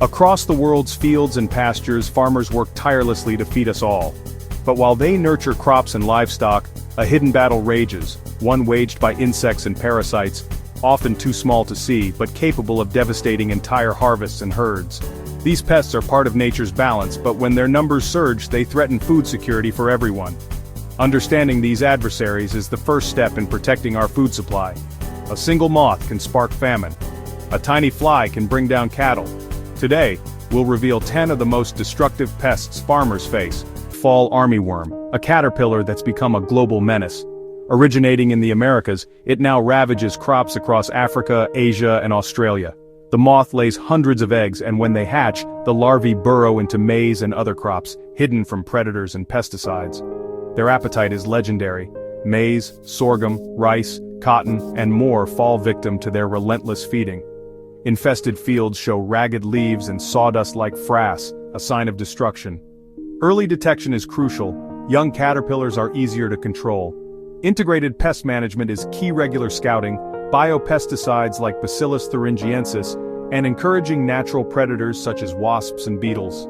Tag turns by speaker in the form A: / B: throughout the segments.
A: Across the world's fields and pastures, farmers work tirelessly to feed us all. But while they nurture crops and livestock, a hidden battle rages, one waged by insects and parasites, often too small to see but capable of devastating entire harvests and herds. These pests are part of nature's balance, but when their numbers surge, they threaten food security for everyone. Understanding these adversaries is the first step in protecting our food supply. A single moth can spark famine. A tiny fly can bring down cattle. Today, we'll reveal 10 of the most destructive pests farmers face. Fall armyworm, a caterpillar that's become a global menace. Originating in the Americas, it now ravages crops across Africa, Asia, and Australia. The moth lays hundreds of eggs, and when they hatch, the larvae burrow into maize and other crops, hidden from predators and pesticides. Their appetite is legendary. Maize, sorghum, rice, cotton, and more fall victim to their relentless feeding. Infested fields show ragged leaves and sawdust-like frass, a sign of destruction. Early detection is crucial. Young caterpillars are easier to control. Integrated pest management is key. Regular scouting, biopesticides like Bacillus thuringiensis, and encouraging natural predators such as wasps and beetles.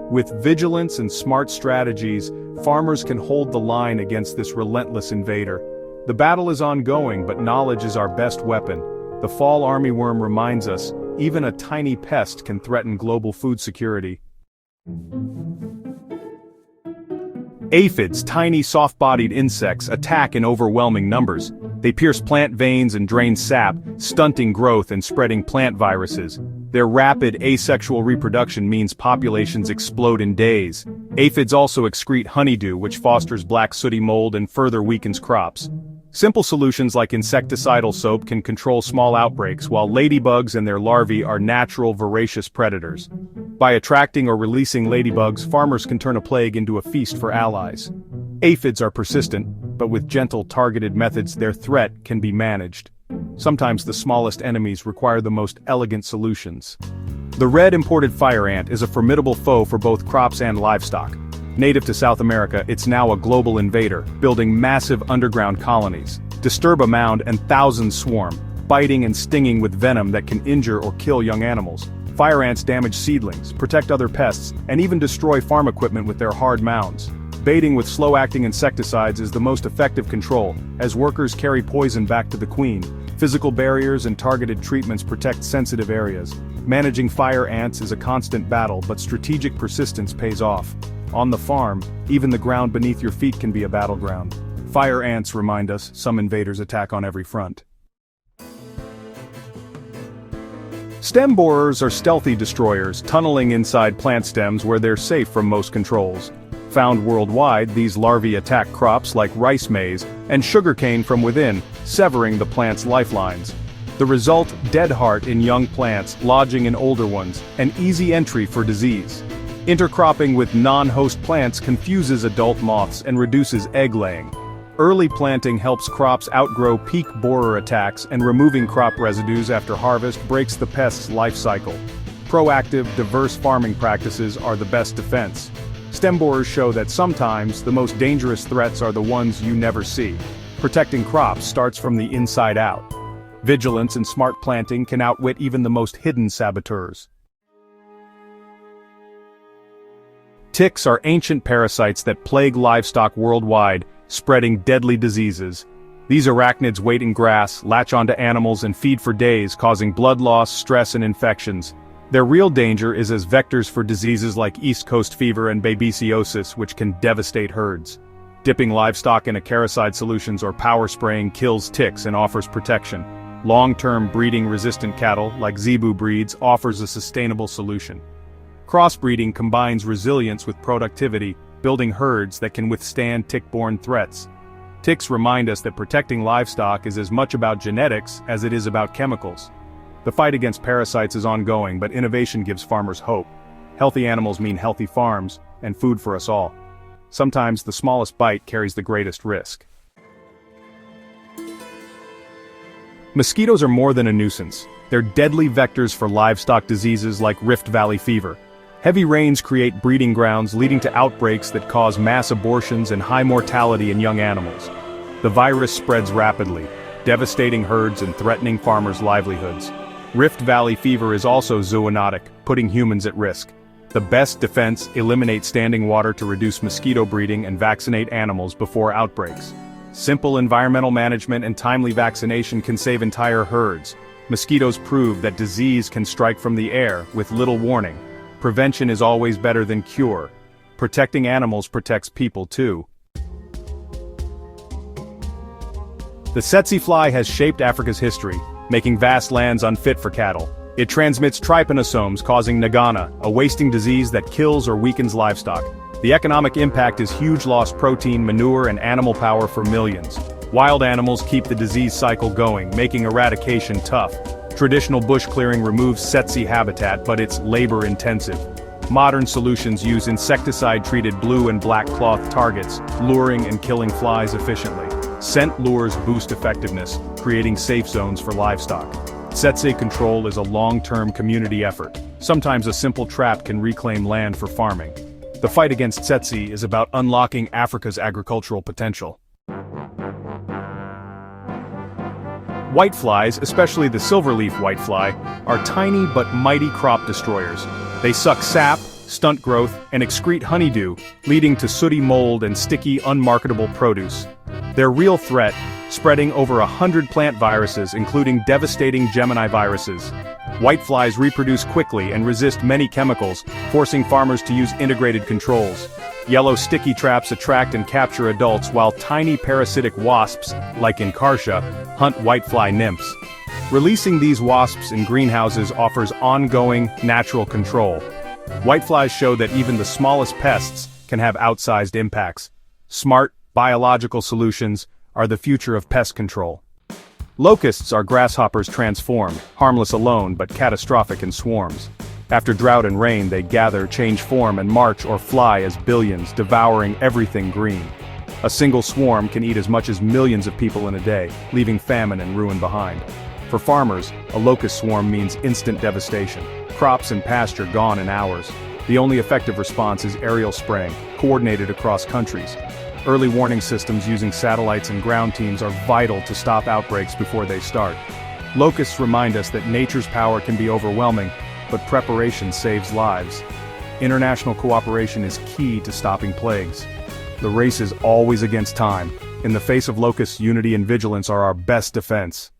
A: With vigilance and smart strategies, farmers can hold the line against this relentless invader. The battle is ongoing, but knowledge is our best weapon. The fall armyworm reminds us, even a tiny pest can threaten global food security. Aphids, tiny soft-bodied insects, attack in overwhelming numbers. They pierce plant veins and drain sap, stunting growth and spreading plant viruses. Their rapid asexual reproduction means populations explode in days. Aphids also excrete honeydew, which fosters black sooty mold and further weakens crops. Simple solutions like insecticidal soap can control small outbreaks, while ladybugs and their larvae are natural voracious predators. By attracting or releasing ladybugs, farmers can turn a plague into a feast for allies. Aphids are persistent, but with gentle, targeted methods their threat can be managed. Sometimes the smallest enemies require the most elegant solutions. The red imported fire ant is a formidable foe for both crops and livestock. Native to South America, it's now a global invader, building massive underground colonies. Disturb a mound and thousands swarm, biting and stinging with venom that can injure or kill young animals. Fire ants damage seedlings, protect other pests, and even destroy farm equipment with their hard mounds. Baiting with slow-acting insecticides is the most effective control, as workers carry poison back to the queen. Physical barriers and targeted treatments protect sensitive areas. Managing fire ants is a constant battle, but strategic persistence pays off. On the farm, even the ground beneath your feet can be a battleground. Fire ants remind us some invaders attack on every front. Stem borers are stealthy destroyers, tunneling inside plant stems where they're safe from most controls. Found worldwide, these larvae attack crops like rice maize and sugarcane from within, severing the plant's lifelines. The result, dead heart in young plants, lodging in older ones, an easy entry for disease. Intercropping with non-host plants confuses adult moths and reduces egg laying. Early planting helps crops outgrow peak borer attacks, and removing crop residues after harvest breaks the pest's life cycle. Proactive, diverse farming practices are the best defense. Stem borers show that sometimes the most dangerous threats are the ones you never see. Protecting crops starts from the inside out. Vigilance and smart planting can outwit even the most hidden saboteurs. Ticks are ancient parasites that plague livestock worldwide, spreading deadly diseases. These arachnids wait in grass, latch onto animals and feed for days, causing blood loss, stress and infections. Their real danger is as vectors for diseases like East Coast fever and babesiosis, which can devastate herds. Dipping livestock in acaricide solutions or power spraying kills ticks and offers protection. Long-term breeding-resistant cattle, like zebu breeds, offers a sustainable solution. Crossbreeding combines resilience with productivity, building herds that can withstand tick-borne threats. Ticks remind us that protecting livestock is as much about genetics as it is about chemicals. The fight against parasites is ongoing, but innovation gives farmers hope. Healthy animals mean healthy farms, and food for us all. Sometimes the smallest bite carries the greatest risk. Mosquitoes are more than a nuisance. They're deadly vectors for livestock diseases like Rift Valley fever. Heavy rains create breeding grounds, leading to outbreaks that cause mass abortions and high mortality in young animals. The virus spreads rapidly, devastating herds and threatening farmers' livelihoods. Rift Valley fever is also zoonotic, putting humans at risk. The best defense: eliminate standing water to reduce mosquito breeding and vaccinate animals before outbreaks. Simple environmental management and timely vaccination can save entire herds. Mosquitoes prove that disease can strike from the air with little warning. Prevention is always better than cure. Protecting animals protects people too. The tsetse fly has shaped Africa's history, making vast lands unfit for cattle. It transmits trypanosomes, causing nagana, a wasting disease that kills or weakens livestock. The economic impact is huge: lost protein, manure, and animal power for millions. Wild animals keep the disease cycle going, making eradication tough. Traditional bush clearing removes tsetse habitat, but it's labor-intensive. Modern solutions use insecticide-treated blue and black cloth targets, luring and killing flies efficiently. Scent lures boost effectiveness, creating safe zones for livestock. Tsetse control is a long-term community effort. Sometimes a simple trap can reclaim land for farming. The fight against tsetse is about unlocking Africa's agricultural potential. Whiteflies, especially the silverleaf whitefly, are tiny but mighty crop destroyers. They suck sap, stunt growth, and excrete honeydew, leading to sooty mold and sticky, unmarketable produce. Their real threat: spreading over 100 plant viruses, including devastating Gemini viruses. Whiteflies reproduce quickly and resist many chemicals, forcing farmers to use integrated controls. Yellow sticky traps attract and capture adults, while tiny parasitic wasps, like Incarcia, hunt whitefly nymphs. Releasing these wasps in greenhouses offers ongoing, natural control. Whiteflies show that even the smallest pests can have outsized impacts. Smart, biological solutions are the future of pest control. Locusts are grasshoppers transformed, harmless alone but catastrophic in swarms. After drought and rain, they gather, change form, and march or fly as billions, devouring everything green. A single swarm can eat as much as millions of people in a day, leaving famine and ruin behind. For farmers, a locust swarm means instant devastation. Crops and pasture gone in hours. The only effective response is aerial spraying, coordinated across countries. Early warning systems using satellites and ground teams are vital to stop outbreaks before they start. Locusts remind us that nature's power can be overwhelming, but preparation saves lives. International cooperation is key to stopping plagues. The race is always against time. In the face of locusts, unity and vigilance are our best defense.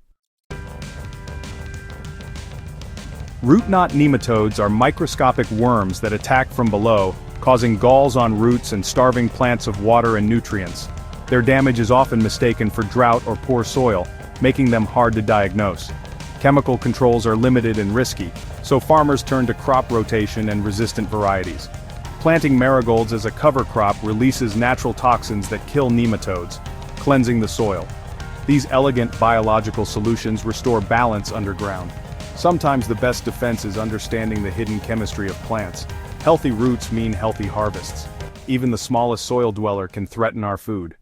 A: Root knot nematodes are microscopic worms that attack from below, causing galls on roots and starving plants of water and nutrients. Their damage is often mistaken for drought or poor soil, making them hard to diagnose. Chemical controls are limited and risky, so farmers turn to crop rotation and resistant varieties. Planting marigolds as a cover crop releases natural toxins that kill nematodes, cleansing the soil. These elegant biological solutions restore balance underground. Sometimes the best defense is understanding the hidden chemistry of plants. Healthy roots mean healthy harvests. Even the smallest soil dweller can threaten our food.